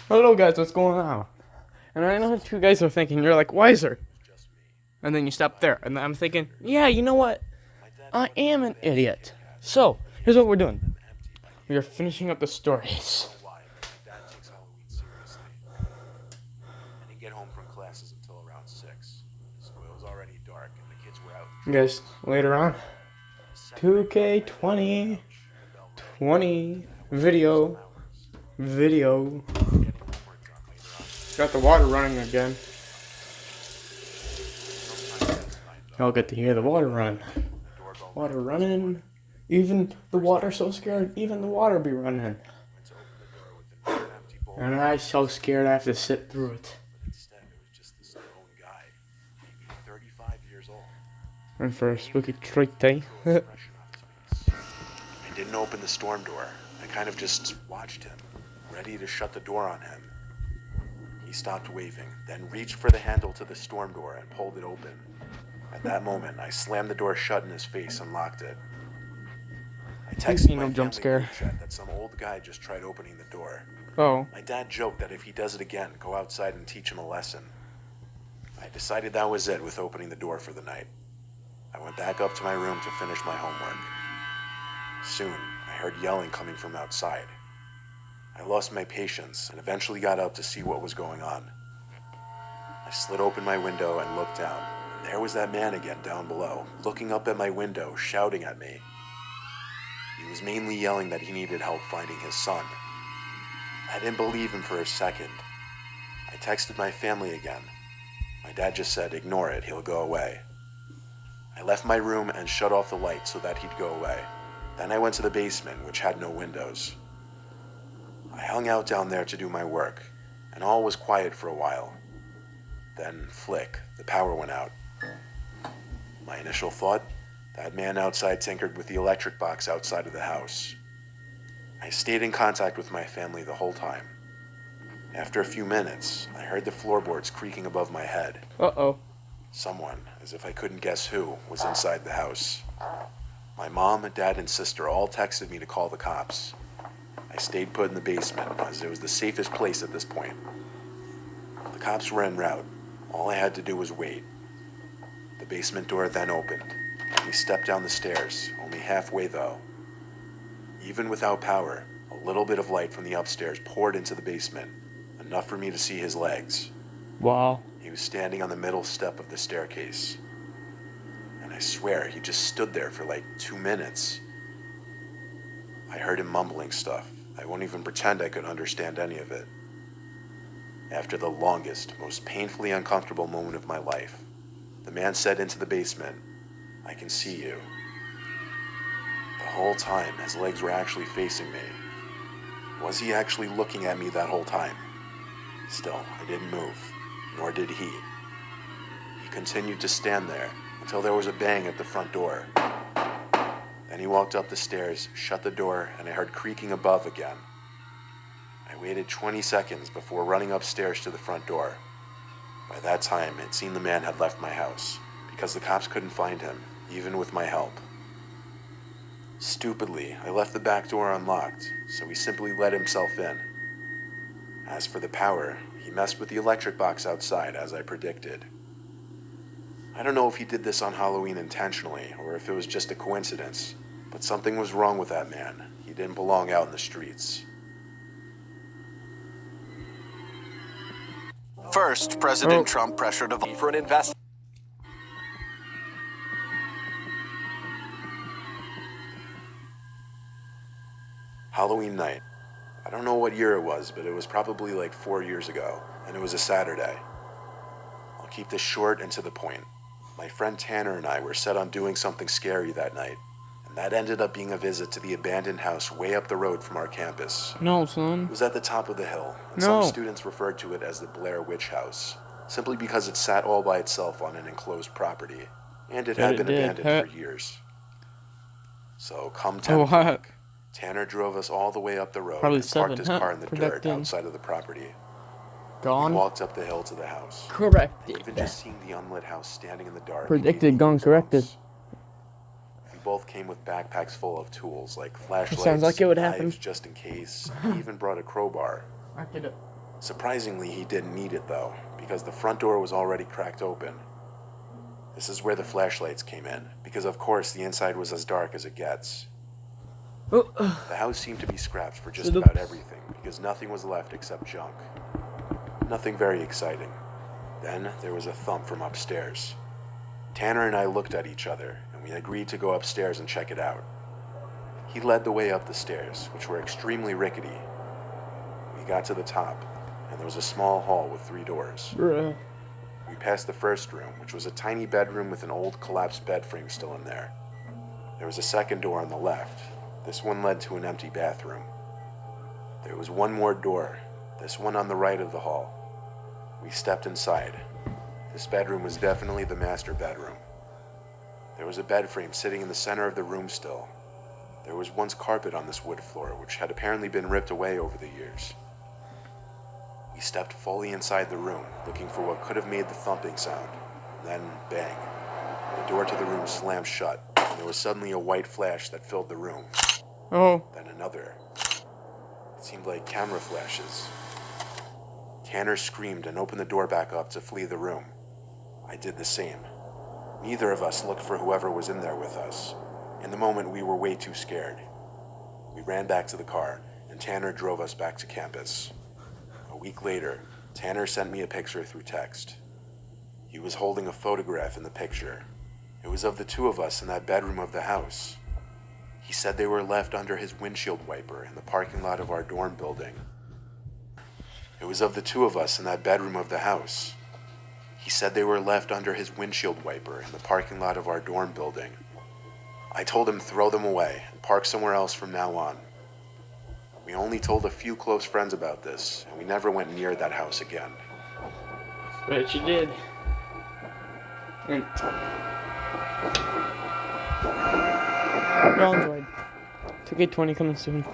Hello guys, what's going on? And I know what you guys are thinking, you're like, wiser. And then you stop there, and I'm thinking, yeah, you know what? I am an idiot. So, here's what we're doing. We are finishing up the stories. Guys, later on, 2K20, 20, video. Got the water running again. Y'all get to hear the water run. Water running. Even the water so scared, even the water be running. And I so scared I have to sit through it. And for a spooky treat day. I didn't open the storm door. I kind of just watched him, ready to shut the door on him. He stopped waving, then reached for the handle to the storm door and pulled it open. At that moment, I slammed the door shut in his face and locked it. I texted my jump family scare. group chat that some old guy just tried opening the door. Oh. My dad joked that if he does it again, go outside and teach him a lesson. I decided that was it with opening the door for the night. I went back up to my room to finish my homework. Soon, I heard yelling coming from outside. I lost my patience and eventually got up to see what was going on. I slid open my window and looked down. And there was that man again down below, looking up at my window, shouting at me. He was mainly yelling that he needed help finding his son. I didn't believe him for a second. I texted my family again. My dad just said, "Ignore it, he'll go away." I left my room and shut off the light so that he'd go away. Then I went to the basement, which had no windows. I hung out down there to do my work, and all was quiet for a while. Then, flick, the power went out. My initial thought, that man outside tinkered with the electric box outside of the house. I stayed in contact with my family the whole time. After a few minutes, I heard the floorboards creaking above my head. Uh-oh. Someone, as if I couldn't guess who, was inside the house. My mom, dad, and sister all texted me to call the cops. I stayed put in the basement, as it was the safest place at this point. The cops were en route. All I had to do was wait. The basement door then opened. We stepped down the stairs, only halfway though. Even without power, a little bit of light from the upstairs poured into the basement, enough for me to see his legs. Wow. He was standing on the middle step of the staircase. And I swear, he just stood there for like 2 minutes. I heard him mumbling stuff. I won't even pretend I could understand any of it. After the longest, most painfully uncomfortable moment of my life, the man said into the basement, "I can see you." The whole time, his legs were actually facing me. Was he actually looking at me that whole time? Still, I didn't move, nor did he. He continued to stand there until there was a bang at the front door. Then he walked up the stairs, shut the door, and I heard creaking above again. I waited 20 seconds before running upstairs to the front door. By that time, it seemed the man had left my house, because the cops couldn't find him, even with my help. Stupidly, I left the back door unlocked, so he simply let himself in. As for the power, he messed with the electric box outside, as I predicted. I don't know if he did this on Halloween intentionally, or if it was just a coincidence, but something was wrong with that man. He didn't belong out in the streets. First, President Trump pressured a vote for an investment. Halloween night. I don't know what year it was, but it was probably like 4 years ago, and it was a Saturday. I'll keep this short and to the point. My friend Tanner and I were set on doing something scary that night, and that ended up being a visit to the abandoned house way up the road from our campus. No, son. It was at the top of the hill, and No. some students referred to it as the Blair Witch House, simply because it sat all by itself on an enclosed property, and it had been abandoned for years. So come 10 o'clock, Tanner drove us all the way up the road Probably and parked 7, his car in the dirt outside of the property. Gone. We walked up the hill to the house. Corrected. Even just seeing the unlit house standing in the dark. Predicted, gone, corrected. We both came with backpacks full of tools like flashlights, sounds like it would happen. knives just in case. He even brought a crowbar. I did it. Surprisingly, he didn't need it though, because the front door was already cracked open. This is where the flashlights came in, because of course the inside was as dark as it gets. The house seemed to be scrapped for just about everything, because nothing was left except junk. Nothing very exciting. Then there was a thump from upstairs. Tanner and I looked at each other, and we agreed to go upstairs and check it out. He led the way up the stairs, which were extremely rickety. We got to the top, and there was a small hall with 3 doors. Bruh. We passed the first room, which was a tiny bedroom with an old collapsed bed frame still in there. There was a second door on the left. This one led to an empty bathroom. There was one more door, this one on the right of the hall. We stepped inside. This bedroom was definitely the master bedroom. There was a bed frame sitting in the center of the room still. There was once carpet on this wood floor, which had apparently been ripped away over the years. We stepped fully inside the room, looking for what could have made the thumping sound. Then, bang. The door to the room slammed shut, and there was suddenly a white flash that filled the room. Oh. Then another. It seemed like camera flashes. Tanner screamed and opened the door back up to flee the room. I did the same. Neither of us looked for whoever was in there with us. In the moment, we were way too scared. We ran back to the car, and Tanner drove us back to campus. A week later, Tanner sent me a picture through text. He was holding a photograph in the picture. It was of the 2 of us in that bedroom of the house. He said they were left under his windshield wiper in the parking lot of our dorm building. It was of the 2 of us in that bedroom of the house. He said they were left under his windshield wiper in the parking lot of our dorm building. I told him throw them away and park somewhere else from now on. We only told a few close friends about this, and we never went near that house again. But you did. And y'all enjoyed. 2K20 coming soon.